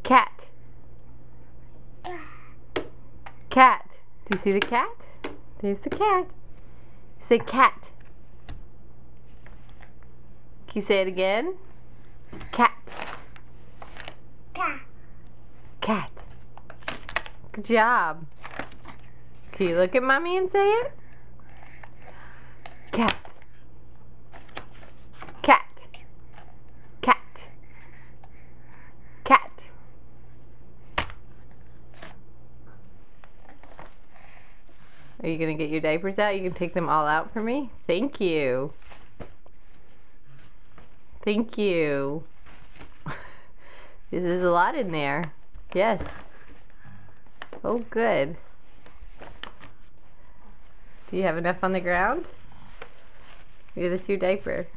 Cat. Cat. Do you see the cat? There's the cat. Say cat. Can you say it again? Cat. Cat. Good job. Can you look at mommy and say it? Cat. Cat. Cat. Cat. Are you going to get your diapers out? You can take them all out for me? Thank you. Thank you. There's a lot in there. Yes. Oh, good. Do you have enough on the ground? Maybe that's your diaper.